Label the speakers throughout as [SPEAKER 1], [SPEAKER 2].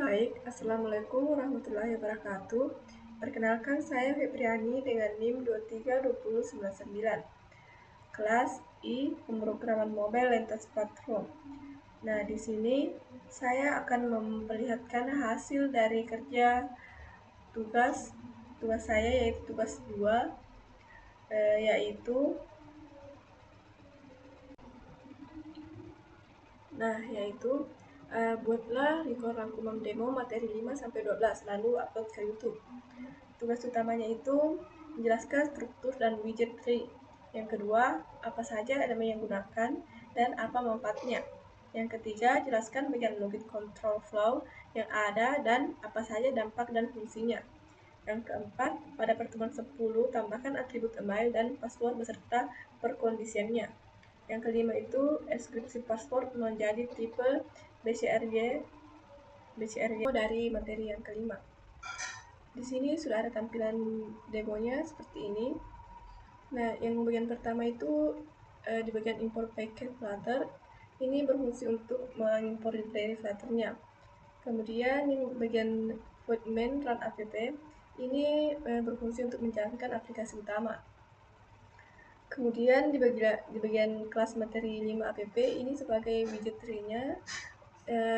[SPEAKER 1] Baik, Assalamualaikum warahmatullahi wabarakatuh. Perkenalkan, saya Febriani dengan NIM 232099, kelas I Pemrograman Mobile Lintas Platform. Nah, di sini saya akan memperlihatkan hasil dari kerja tugas saya, yaitu tugas 2, yaitu buatlah record rangkuman demo materi 5-12 lalu upload ke YouTube. Tugas utamanya itu menjelaskan struktur dan widget tree. Yang kedua, apa saja elemen yang digunakan dan apa manfaatnya. Yang ketiga, jelaskan bagian logit control flow yang ada dan apa saja dampak dan fungsinya. Yang keempat, pada pertemuan 10, tambahkan atribut email dan password beserta perkondisiannya. Yang kelima itu, enkripsi password menjadi tipe BCRG dari materi yang kelima. Di sini sudah ada tampilan demonya seperti ini. Nah, yang bagian pertama itu di bagian import package Flutter, ini berfungsi untuk mengimpor library Flutter-nya. Kemudian yang bagian void main run app, ini berfungsi untuk menjalankan aplikasi utama. Kemudian di bagian kelas materi 5 app ini sebagai widget tree-nya.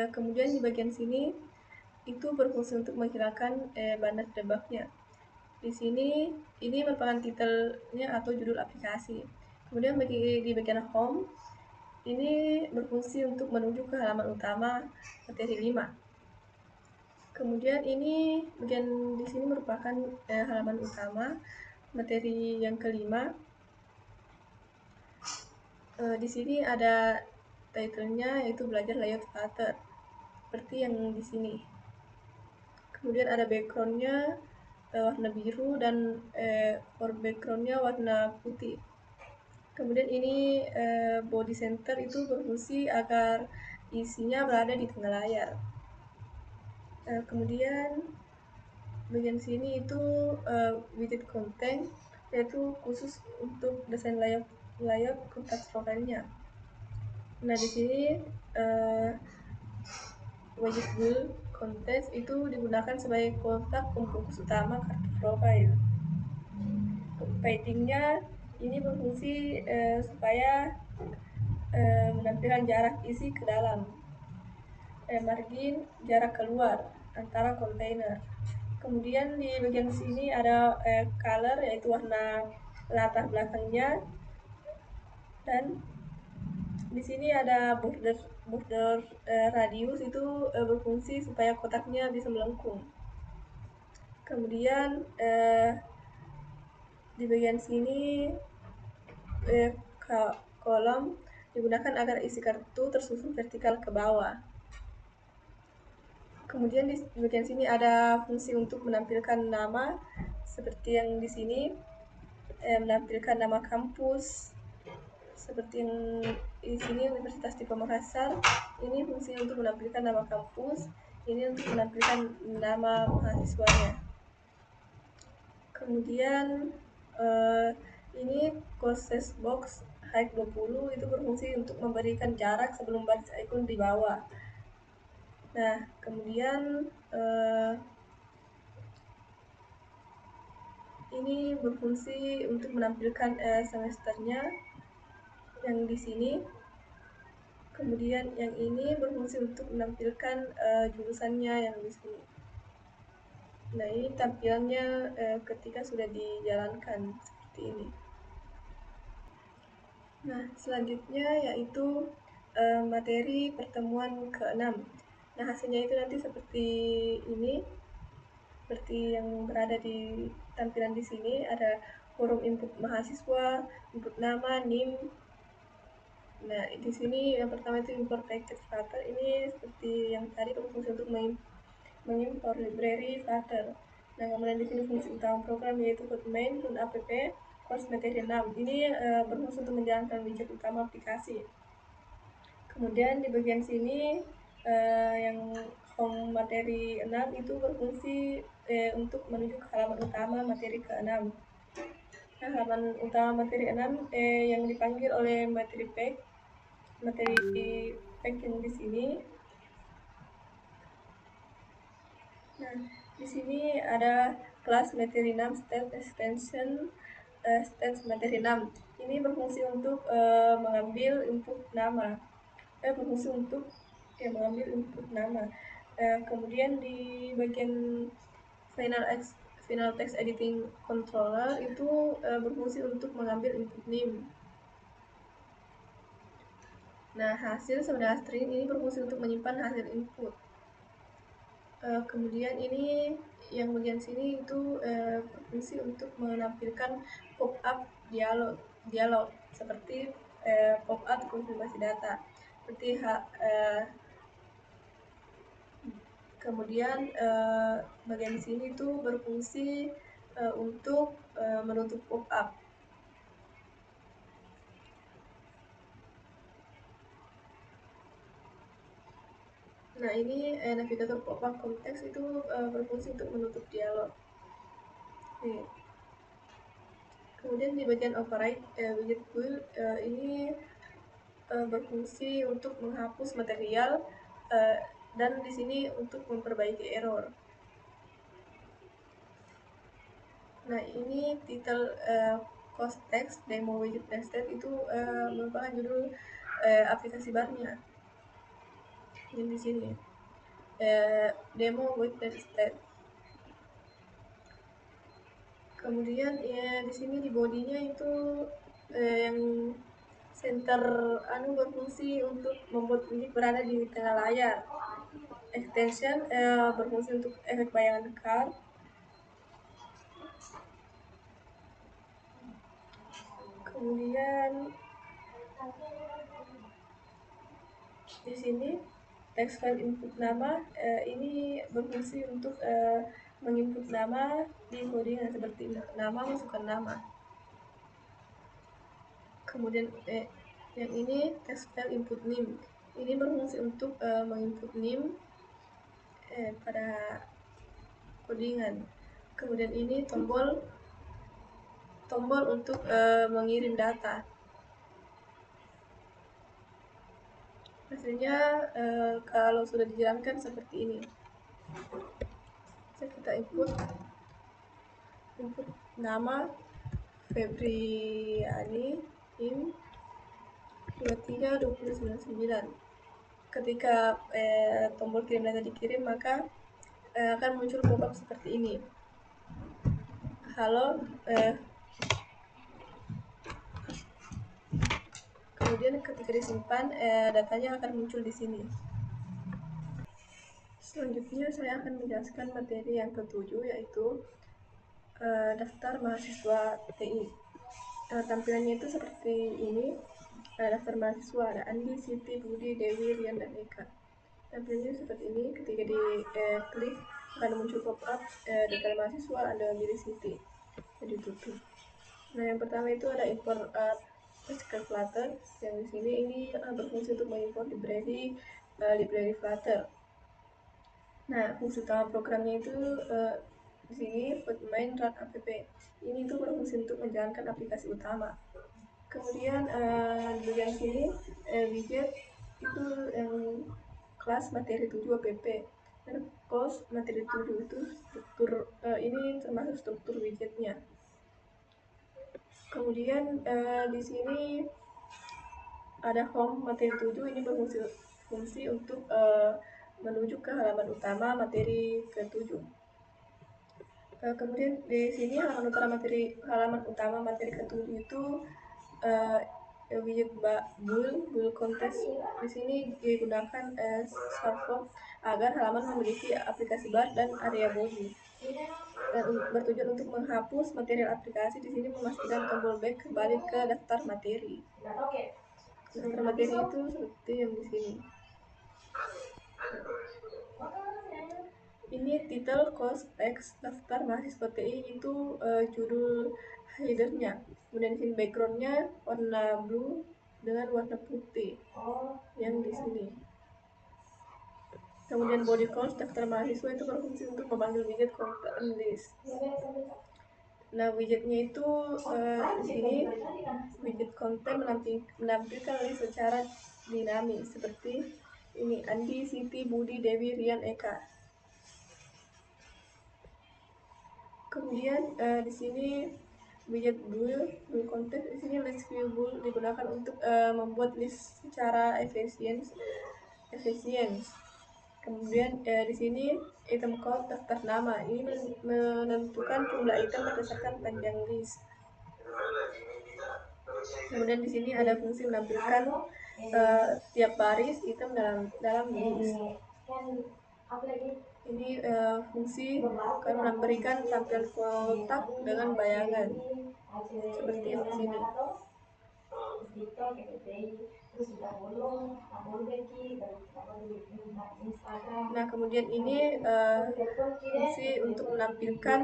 [SPEAKER 1] Kemudian di bagian sini itu berfungsi untuk menghilangkan banner debug-nya. Di sini ini merupakan titelnya atau judul aplikasi. Kemudian di bagian home ini berfungsi untuk menuju ke halaman utama materi 5. Kemudian ini bagian di sini merupakan halaman utama materi yang kelima. Di sini ada title-nya, yaitu belajar layout Flutter seperti yang di sini. Kemudian ada background-nya warna biru dan for background-nya warna putih. Kemudian ini body center itu berfungsi agar isinya berada di tengah layar. Kemudian bagian sini itu widget content, yaitu khusus untuk desain layout konteks profilnya. Nah, di sini widget build content itu digunakan sebagai kotak pembungkus utama kartu profil. Padding-nya ini berfungsi supaya menampilkan jarak isi ke dalam. Margin jarak keluar antara kontainer. Kemudian di bagian sini ada color, yaitu warna latar belakangnya, dan di sini ada border radius itu berfungsi supaya kotaknya bisa melengkung. Kemudian di bagian sini kolom digunakan agar isi kartu tersusun vertikal ke bawah. Kemudian di bagian sini ada fungsi untuk menampilkan nama seperti yang di sini, menampilkan nama kampus seperti yang di sini Universitas Dipo Makassar. Ini fungsi untuk menampilkan nama kampus, ini untuk menampilkan nama mahasiswanya. Kemudian ini closest box height 20 itu berfungsi untuk memberikan jarak sebelum baris icon di bawah. Nah, kemudian ini berfungsi untuk menampilkan semesternya yang di sini. Kemudian yang ini berfungsi untuk menampilkan jurusannya yang di sini. Nah, ini tampilannya ketika sudah dijalankan seperti ini. Nah, selanjutnya yaitu materi pertemuan ke-6. Nah, hasilnya itu nanti seperti ini, seperti yang berada di tampilan di sini. Ada forum input mahasiswa, input nama, NIM. Nah, di sini yang pertama itu import package Flutter. Ini seperti yang tadi berfungsi untuk mengimpor library Flutter. Nah, kemudian di sini fungsi utama program yaitu main run app course materi 6. Ini berfungsi untuk menjalankan widget utama aplikasi. Kemudian di bagian sini yang home materi 6 itu berfungsi untuk menuju ke halaman utama materi ke-6. Nah, halaman utama materi 6 yang dipanggil oleh materi pack yang di sini. Nah, di sini ada kelas materi 6 state extension state materi 6. Ini berfungsi untuk mengambil input nama. Berfungsi untuk mengambil input nama. Kemudian di bagian final text editing controller itu berfungsi untuk mengambil input name. Nah, hasil sebenarnya string ini berfungsi untuk menyimpan hasil input. Kemudian ini yang bagian sini itu berfungsi untuk menampilkan pop-up dialog seperti pop-up konfirmasi data. Seperti kemudian bagian sini itu berfungsi untuk menutup pop-up. Nah, ini navigator pop-up konteks itu berfungsi untuk menutup dialog. Nih. Kemudian di bagian override widget build ini berfungsi untuk menghapus material dan di sini untuk memperbaiki error. Nah, ini title cost text demo widget nested itu merupakan judul aplikasi barunya. Ini di sini demo widget nested. Kemudian ya di sini di bodinya itu yang center berfungsi untuk membuat widget berada di tengah layar. Extension berfungsi untuk efek bayangan card. Kemudian di sini text file input nama ini berfungsi untuk menginput nama di codingan seperti nama masukkan nama. Kemudian yang ini text file input name ini berfungsi untuk menginput name pada codingan. Kemudian ini tombol untuk mengirim data. Hasilnya kalau sudah dijalankan seperti ini. Kita input nama Febriani in 23299. Ketika tombol kirim data dikirim, maka akan muncul pop-up seperti ini. Halo, kemudian ketika disimpan datanya akan muncul di sini. Selanjutnya saya akan menjelaskan materi yang ketujuh, yaitu daftar mahasiswa TI. Tampilannya itu seperti ini. Daftar mahasiswa ada Andi, Siti, Budi, Dewi, Rian, dan Eka. Tampilannya seperti ini. Ketika diklik akan muncul pop-up daftar mahasiswa, Anda memilih Siti, jadi tutup. Nah, yang pertama itu ada import SQL Flutter. Yang di sini ini berfungsi untuk mengimport library Flutter. Nah, fungsi utama programnya itu di sini main run app. Ini itu berfungsi untuk menjalankan aplikasi utama. Kemudian di bagian sini widget itu yang kelas materi 7 app dan course materi 7 itu struktur ini termasuk struktur widgetnya. Kemudian di sini ada home materi 7 ini berfungsi untuk menuju ke halaman utama materi ke-7. Kemudian di sini halaman utama materi ke-7 itu widget build context di sini digunakan server agar halaman memiliki aplikasi bar dan area body. Dan bertujuan untuk menghapus material aplikasi, di sini memastikan tombol back kembali ke daftar materi. Daftar materi itu seperti yang di sini. Ini title course text daftar mahasiswa TI itu judul headernya. Kemudian di sini backgroundnya warna blue dengan warna putih yang di sini. Kemudian body course daftar mahasiswa itu berfungsi untuk memanggil widget content list. Nah, widgetnya itu di sini widget konten menampilkan list secara dinamis seperti ini: Andi, Siti, Budi, Dewi, Rian, Eka. Kemudian di sini widget build content. Di sini list view build digunakan untuk membuat list secara efisien. Kemudian di sini item count daftar nama. Ini menentukan jumlah item berdasarkan panjang list. Kemudian di sini ada fungsi menampilkan tiap baris item dalam list. Ini fungsi akan memberikan tampilan kotak dengan bayangan seperti yang di sini. Nah, kemudian ini fungsi untuk menampilkan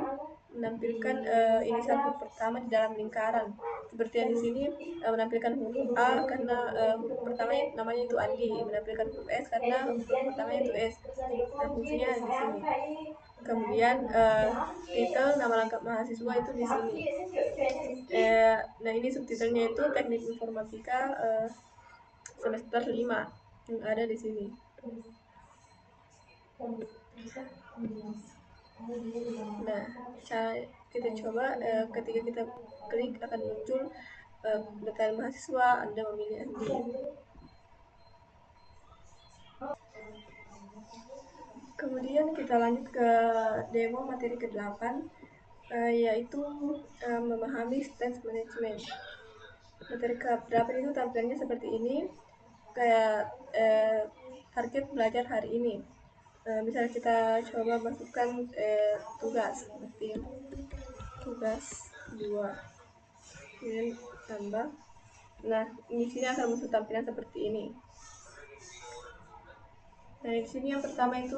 [SPEAKER 1] inisial huruf pertama di dalam lingkaran. Seperti yang di sini menampilkan huruf A karena huruf pertamanya namanya itu Andi, menampilkan huruf S karena huruf pertamanya itu S. Nah, fungsinya di sini. Kemudian titel nama lengkap mahasiswa itu di sini. Nah, ini subtitlenya itu Teknik Informatika semester 5 yang ada di sini. Nah, cara kita coba ketika kita klik akan muncul detail mahasiswa, Anda memilih Andi. Kemudian kita lanjut ke demo materi ke-8, yaitu memahami stage management. Materi ke-8 itu tampilannya seperti ini, kayak target belajar hari ini. Misalnya kita coba masukkan tugas seperti tugas 2, kemudian tambah. Nah, di sini akan muncul tampilan seperti ini. Nah, di sini yang pertama itu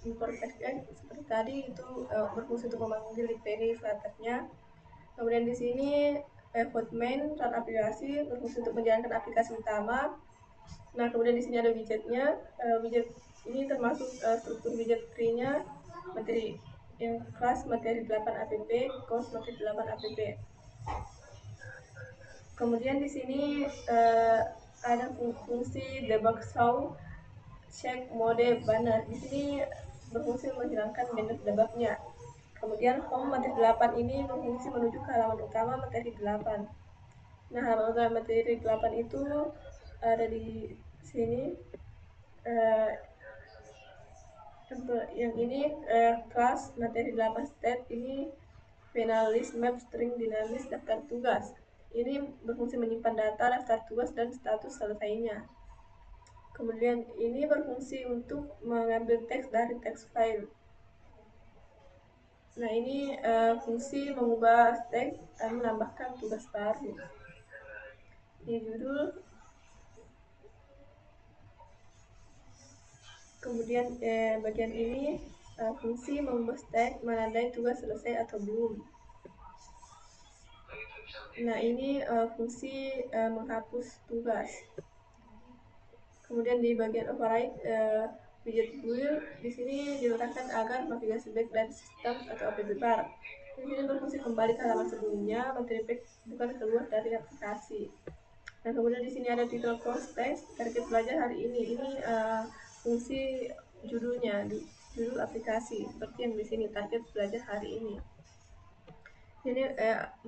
[SPEAKER 1] import SQL seperti tadi, itu berfungsi untuk memanggil library Flutter-nya. Kemudian di sini code main run aplikasi berfungsi untuk menjalankan aplikasi utama. Nah, kemudian di sini ada widgetnya. Widget ini termasuk struktur widget tree-nya materi yang kelas materi 8 app, course materi 8 app. Kemudian di sini ada fungsi debug show check mode banner. Di sini berfungsi menghilangkan banner debugnya. Kemudian home materi 8 ini berfungsi menuju ke halaman utama materi 8. Nah, halaman utama materi 8 itu ada di sini. Yang ini kelas materi 8 state ini final list map string dinamis daftar tugas. Ini berfungsi menyimpan data daftar tugas dan status selesainya. Kemudian ini berfungsi untuk mengambil teks dari text file. Nah, ini fungsi mengubah teks dan menambahkan tugas baru. Ini judul. Kemudian bagian ini fungsi mengubah teks menandai tugas selesai atau belum. Nah, ini fungsi menghapus tugas. Kemudian di bagian override widget build di sini diletakkan agar navigasi back dari sistem atau app bar. Di sini berfungsi kembali ke halaman sebelumnya, materi back bukan keluar dari aplikasi. Nah, kemudian di sini ada title course text target belajar hari ini. Ini fungsi judulnya, judul aplikasi seperti yang di sini target belajar hari ini. Ini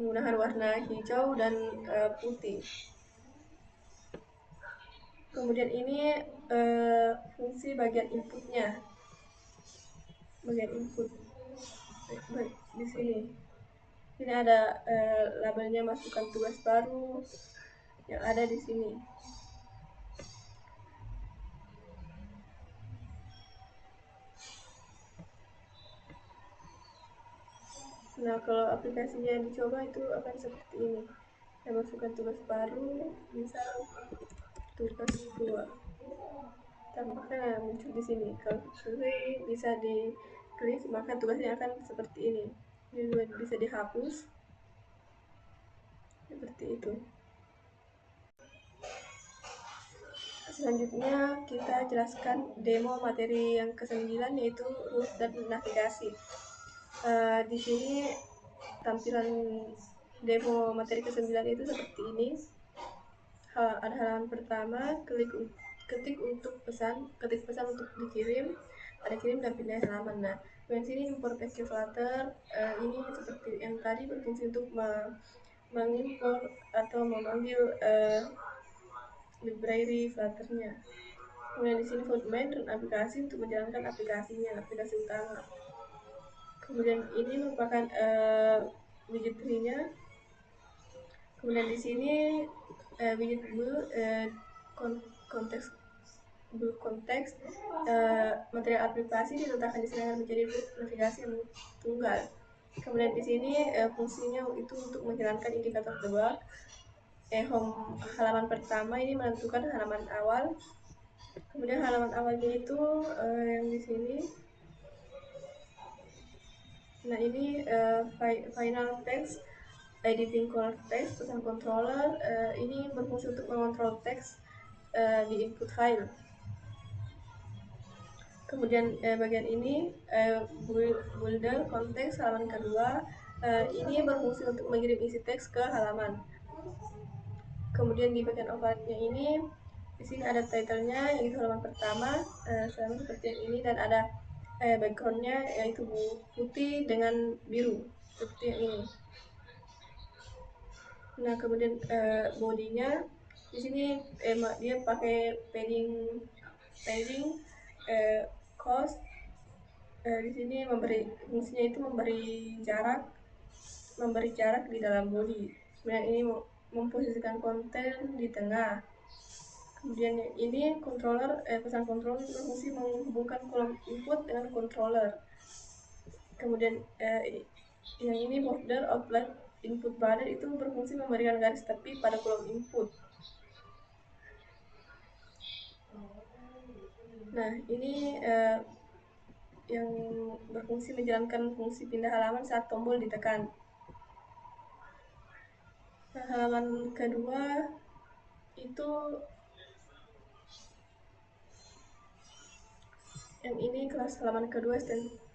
[SPEAKER 1] menggunakan warna hijau dan putih. Kemudian ini fungsi bagian inputnya, bagian input di sini. Ini ada labelnya masukkan tugas baru yang ada di sini. Nah, kalau aplikasinya dicoba itu akan seperti ini. Saya masukkan tugas baru, misal tugas 2. Tambahkan muncul di sini. Kalau ini bisa diklik, maka tugasnya akan seperti ini. Ini juga bisa dihapus. Seperti itu. Selanjutnya kita jelaskan demo materi yang ke-9, yaitu rules dan navigasi. Di sini tampilan demo materi ke-9 itu seperti ini. Ada halaman pertama, ketik pesan untuk dikirim, ada kirim dan pindah halaman. Nah, Kemudian sini import package Flutter, ini seperti yang tadi berfungsi untuk mengimpor atau memanggil library Flutter-nya. Kemudian di sini void main dan aplikasi untuk menjalankan aplikasinya, aplikasi utama. Kemudian ini merupakan widget tree-nya. Kemudian di sini widget blue konteks blue konteks material aplikasi diletakkan di sini agar menjadi navigasi yang tunggal. Kemudian di sini fungsinya itu untuk menjalankan indikator debug. Home halaman pertama ini menentukan halaman awal. Kemudian halaman awalnya itu yang di sini. Nah ini final text, editing color text, pesan controller. Ini berfungsi untuk mengontrol teks di input file. Kemudian bagian ini builder konteks halaman kedua. Ini berfungsi untuk mengirim isi teks ke halaman. Kemudian di bagian override-nya ini, di sini ada title-nya yaitu halaman pertama, sama seperti yang ini, dan ada background-nya yaitu putih dengan biru seperti yang ini. Nah kemudian bodinya di sini dia pakai padding cost. Di sini fungsinya itu memberi jarak di dalam body. Kemudian ini memposisikan konten di tengah. Kemudian ini controller, pesan controller berfungsi menghubungkan kolom input dengan controller. Kemudian yang ini border outline input border itu berfungsi memberikan garis tepi pada kolom input. Nah ini yang berfungsi menjalankan fungsi pindah halaman saat tombol ditekan. Nah, halaman kedua itu yang ini kelas halaman kedua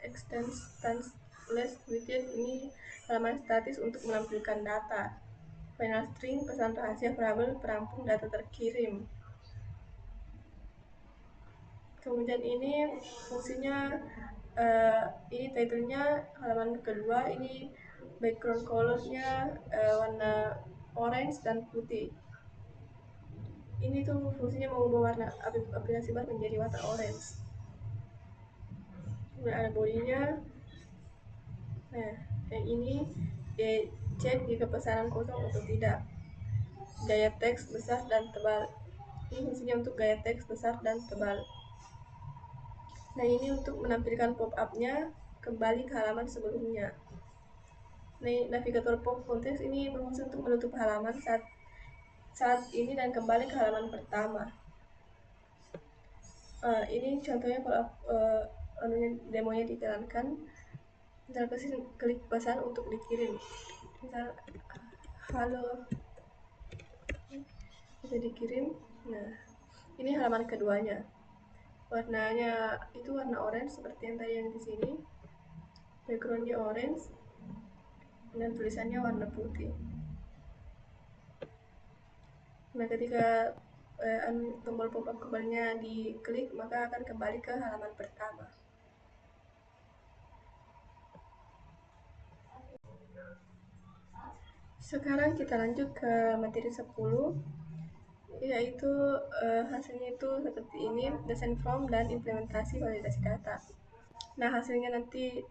[SPEAKER 1] extends less widget. Ini halaman statis untuk menampilkan data. Final string, pesan rahasia variabel perampung data terkirim. Kemudian ini fungsinya ini title-nya halaman kedua, ini background color-nya warna orange dan putih. Ini tuh fungsinya mengubah warna aplikasi bar menjadi warna orange. Kemudian ada bodinya. Nah, yang ini cek jika pesanan kosong atau tidak. Gaya teks besar dan tebal. Ini fungsinya untuk gaya teks besar dan tebal. Nah ini untuk menampilkan pop-up-nya kembali ke halaman sebelumnya. Nah navigator pop konteks ini berfungsi untuk menutup halaman saat ini dan kembali ke halaman pertama. Ini contohnya kalau demonya dijalankan. Misal klik pesan untuk dikirim. Misal halo, bisa dikirim. Nah ini halaman keduanya. Warnanya itu warna orange seperti yang tadi yang di sini. Backgroundnya orange dan tulisannya warna putih. Nah ketika tombol pop-up kembalinya diklik, maka akan kembali ke halaman pertama. Sekarang kita lanjut ke materi 10, yaitu hasilnya itu seperti ini, design form dan implementasi validasi data. Nah hasilnya nanti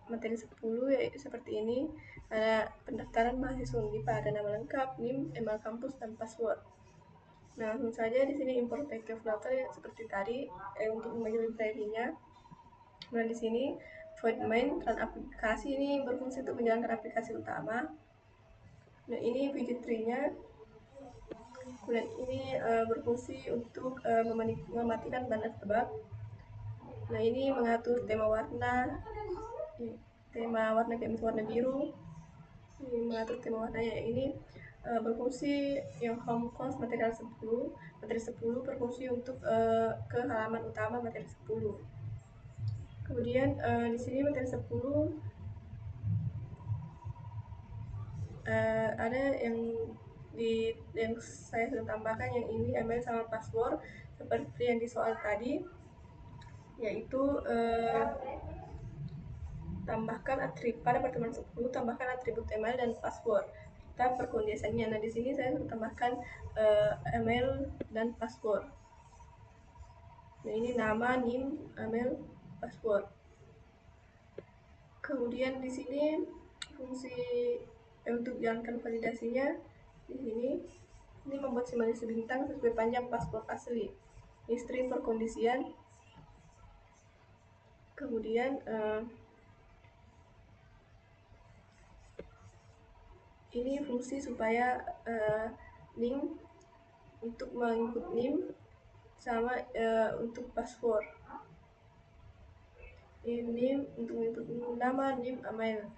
[SPEAKER 1] materi 10 yaitu seperti ini. Ada pendaftaran mahasiswa Undipa, ada nama lengkap, NIM, email kampus, dan password. Nah langsung saja di sini import package Flutter seperti tadi untuk memanggil library-nya. Nah di sini void main dan aplikasi ini berfungsi untuk menjalankan aplikasi utama. Nah ini widget tree-nya. Kemudian ini berfungsi untuk mematikan banner tebak. Nah ini mengatur tema warna kayak warna biru. Ini mengatur tema warnanya. Ini berfungsi yang home cost materi 10 berfungsi untuk ke halaman utama materi 10. Kemudian di sini materi 10 ada yang saya sudah tambahkan, yang ini email sama password seperti yang di soal tadi, yaitu pada pertemuan 10 tambahkan atribut email dan password. Kita perkondisiannya. Nah, di sini saya tambahkan email dan password. Nah, ini nama, NIM, email, password. Kemudian di sini fungsi untuk jalankan validasinya di sini ini membuat simulasi bintang sesuai panjang paspor asli. Istri perkondisian. Kemudian ini fungsi supaya NIM untuk menginput NIM sama untuk password. Ini untuk input nama, NIM, email.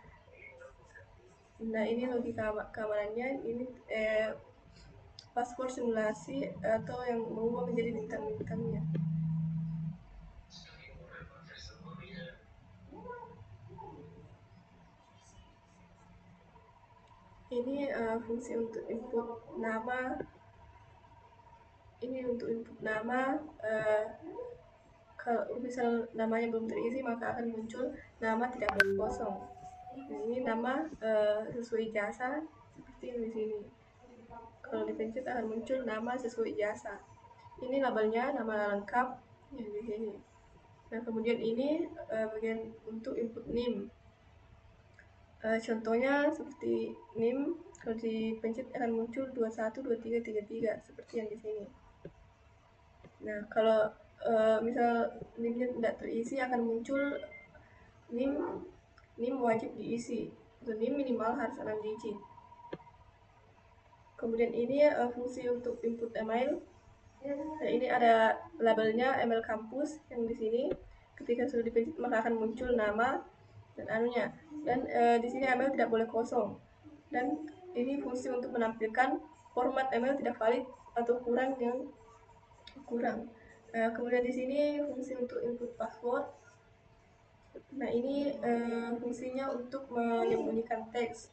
[SPEAKER 1] Nah, ini logika keamanannya. Ini password simulasi atau yang berubah menjadi bintang-bintangnya. Ini fungsi untuk input nama. Ini untuk input nama. Kalau misal namanya belum terisi, maka akan muncul nama tidak boleh kosong. Nah, ini nama sesuai jasa seperti yang di sini. Kalau dipencet akan muncul nama sesuai jasa. Ini labelnya, nama lengkap yang di sini. Nah, kemudian ini bagian untuk input NIM. Contohnya seperti NIM, kalau dipencet akan muncul 212333 seperti yang di sini. Nah, kalau misal NIM-nya tidak terisi, akan muncul NIM wajib diisi. NIM minimal harus 6 digit. Kemudian ini fungsi untuk input email. Nah, ini ada labelnya email kampus yang di sini. Ketika sudah dipencet maka akan muncul nama dan anunya. Dan di sini email tidak boleh kosong. Dan ini fungsi untuk menampilkan format email tidak valid atau kurang yang kurang. Kemudian di sini fungsi untuk input password. Nah, ini fungsinya untuk menyembunyikan teks.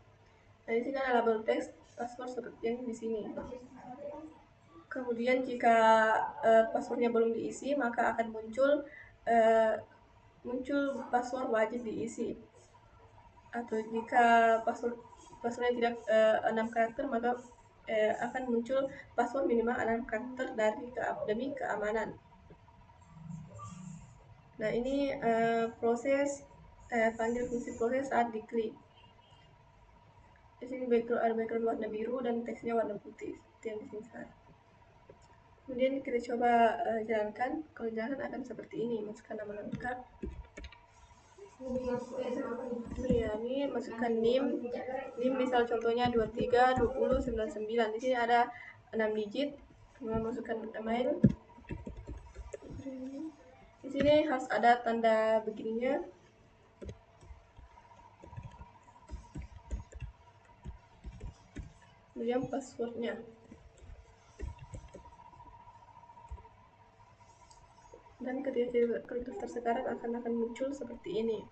[SPEAKER 1] Nah, di sini ada label teks password seperti yang di sini. Kemudian jika passwordnya belum diisi, maka akan muncul password wajib diisi. Atau jika passwordnya tidak 6 karakter, maka akan muncul password minimal 6 karakter demi keamanan. Nah, ini proses panggil fungsi proses saat diklik. Di sini ada background warna biru dan teksnya warna putih seperti yang di sini. Kemudian kita coba jalankan. Kalau jalankan akan seperti ini. Masukkan nama lengkap. Ya, ini masukkan NIM. NIM misal contohnya 23 20 99. Di sini ada 6 digit. Kemudian masukkan email. Di sini harus ada tanda begininya. Kemudian passwordnya. Dan ketika terdaftar sekarang akan muncul seperti ini.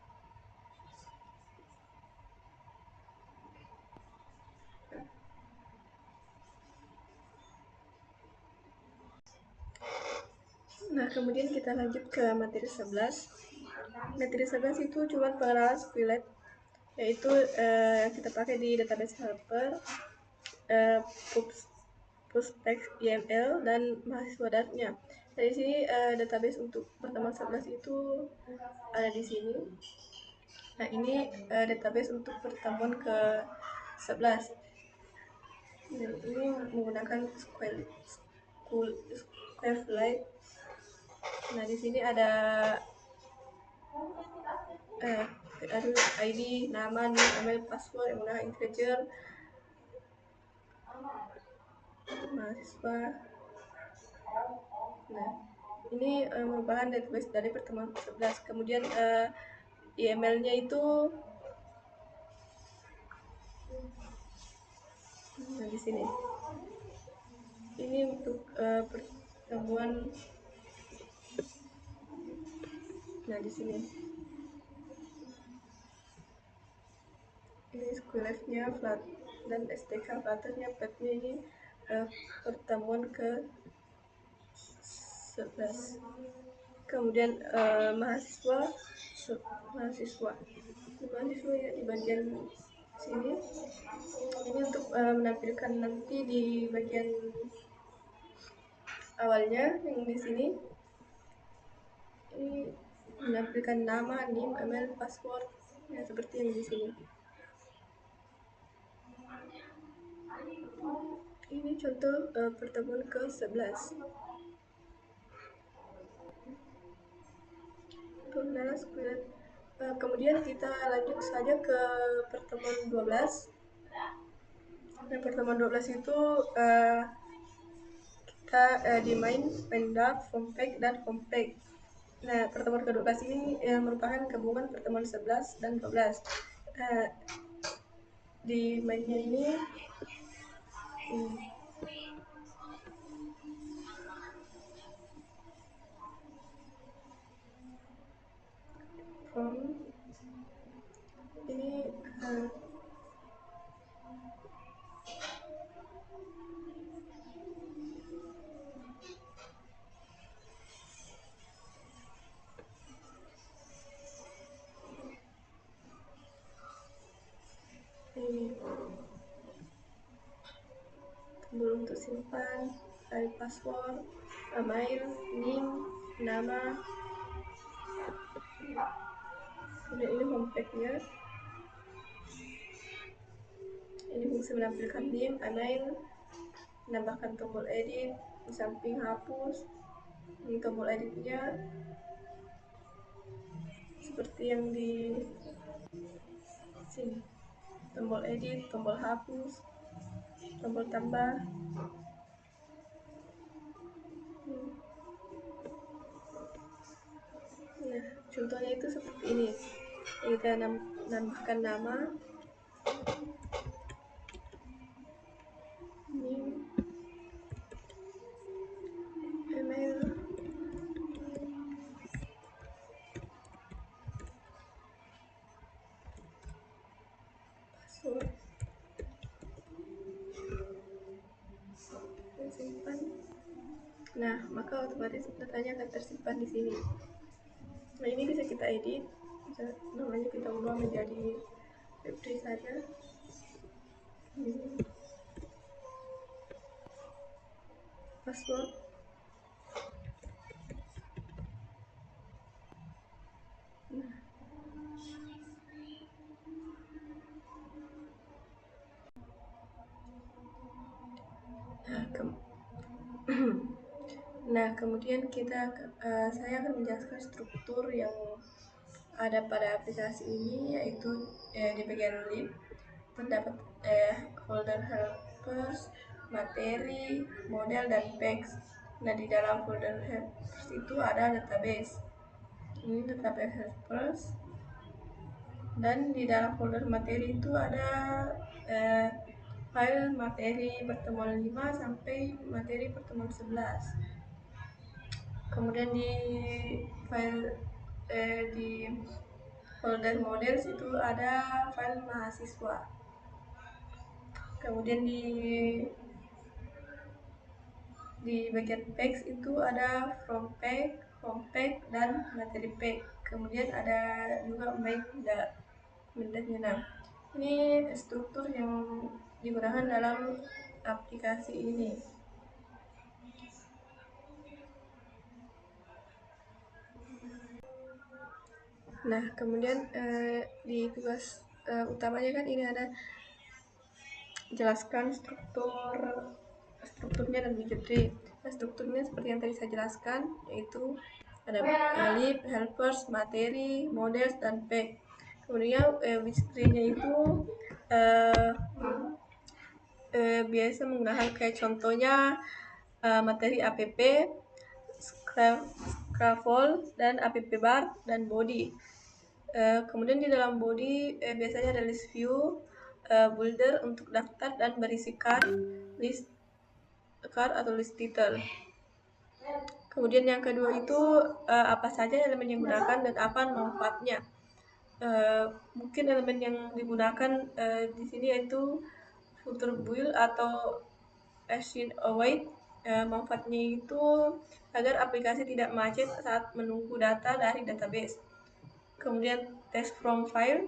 [SPEAKER 1] Nah, kemudian kita lanjut ke materi 11. Materi 11 itu cuma pengenalan SQLite, yaitu kita pakai di database helper, prospect YML, dan mahasiswa datanya. Dari sini database untuk pertemuan 11 itu ada di sini. Nah, ini database untuk pertemuan ke 11. Nah, ini menggunakan SQLite. Nah, di sini ada ID, nama, email, password yang menggunakan integer, mahasiswa. Nah, ini merupakan database dari pertemuan 11. Kemudian emailnya itu di sini. Ini untuk pertemuan. Nah, di sini. Ini SQLite-nya flat dan STK Flutter-nya path-nya ini pertemuan ke 11. Kemudian mahasiswa. mahasiswa ya di bagian sini. Ini untuk menampilkan nanti di bagian awalnya yang di sini. Ini menampilkan nama, NIM, email, password, ya seperti yang di sini. Ini contoh pertemuan ke-11. Kemudian kita lanjut saja ke pertemuan 12. Nah, pertemuan 12 itu kita di main dark, compact, dan compact. Nah, pertemuan ke-12 ini merupakan gabungan pertemuan 11 dan 12. Di mainnya ini from ini tombol untuk simpan, dari password, email, NIM, nama. Kemudian ini compact-nya. Ini fungsi menampilkan NIM, email, menambahkan tombol edit, di samping hapus. Ini tombol editnya seperti yang di sini. Tombol edit, tombol hapus, tombol tambah. Nah, contohnya itu seperti ini. Kita nambahkan nama, NIM, email, password, dan simpan. Nah, maka otomatis datanya akan tersimpan di sini. Nah, ini bisa kita edit, bisa namanya kita ubah menjadi web3 saja. Password. Nah, kemudian saya akan menjelaskan struktur yang ada pada aplikasi ini, yaitu di bagian lib terdapat folder helpers, materi, model, dan packs. Nah, di dalam folder helpers itu ada database. Ini database helpers. Dan di dalam folder materi itu ada file materi pertemuan 5 sampai materi pertemuan 11. Kemudian di file di folder models itu ada file mahasiswa. Kemudian di bagian packs itu ada from pack, home pack, dan materi pack. Kemudian ada juga main.nya. Nah, ini struktur yang digunakan dalam aplikasi ini. Nah, kemudian di tugas utamanya kan ini ada jelaskan strukturnya dan widget tree. Nah, strukturnya seperti yang tadi saya jelaskan, yaitu ada lib, helpers, materi, models, dan pack. Kemudian widget tree-nya itu biasa menggunakan kayak contohnya materi app, scaffold, dan app bar, dan body. Kemudian di dalam body biasanya ada list view, builder untuk daftar dan berisi card, list card atau list title. Kemudian yang kedua itu apa saja elemen yang digunakan dan apa manfaatnya. Mungkin elemen yang digunakan di sini yaitu filter build atau async await. Manfaatnya itu agar aplikasi tidak macet saat menunggu data dari database. Kemudian text from file,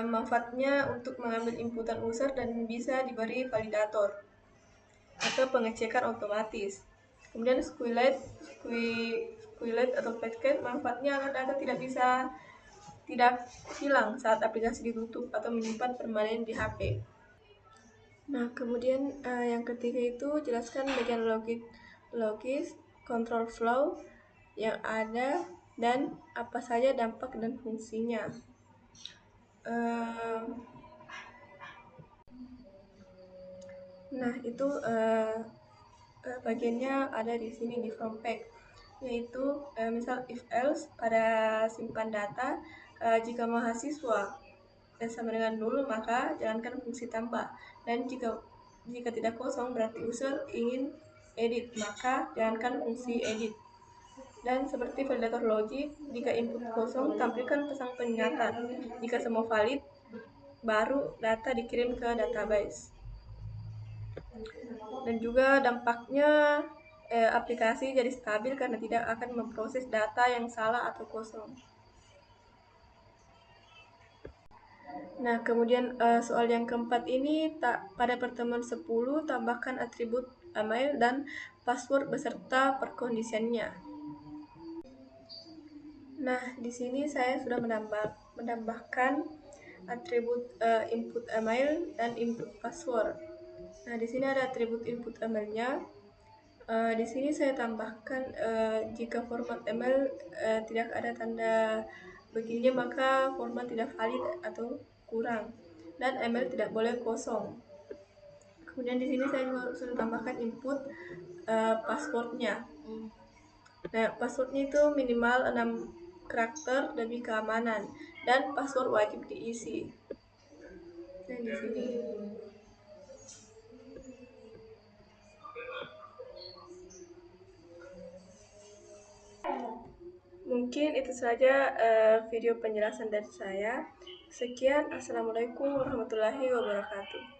[SPEAKER 1] Manfaatnya untuk mengambil inputan user dan bisa diberi validator atau pengecekan otomatis. Kemudian SQLite atau Flatcat manfaatnya agar data tidak hilang saat aplikasi ditutup atau menyimpan permanen di HP. Nah, kemudian yang ketiga itu jelaskan bagian logis, control flow yang ada dan apa saja dampak dan fungsinya. Nah, itu bagiannya ada di sini di from pack, yaitu misal if else pada simpan data, jika mahasiswa sama dengan 0 maka jalankan fungsi tambah, dan jika tidak kosong berarti user ingin edit maka jalankan fungsi edit. Dan seperti validator logik, jika input kosong tampilkan pesan peringatan, jika semua valid baru data dikirim ke database. Dan juga dampaknya aplikasi jadi stabil karena tidak akan memproses data yang salah atau kosong. Nah, kemudian soal yang keempat ini pada pertemuan 10 tambahkan atribut email dan password beserta perkondisiannya. Nah, di sini saya sudah menambahkan atribut input email dan input password. Nah, di sini ada atribut input emailnya. Di sini saya tambahkan jika format email tidak ada tanda begininya maka format tidak valid atau kurang, dan email tidak boleh kosong. Kemudian di sini saya juga sudah tambahkan input passwordnya. Nah, passwordnya itu minimal 6 karakter demi keamanan dan password wajib diisi. Nah, di sini. Mungkin itu saja video penjelasan dari saya. Sekian, assalamualaikum warahmatullahi wabarakatuh.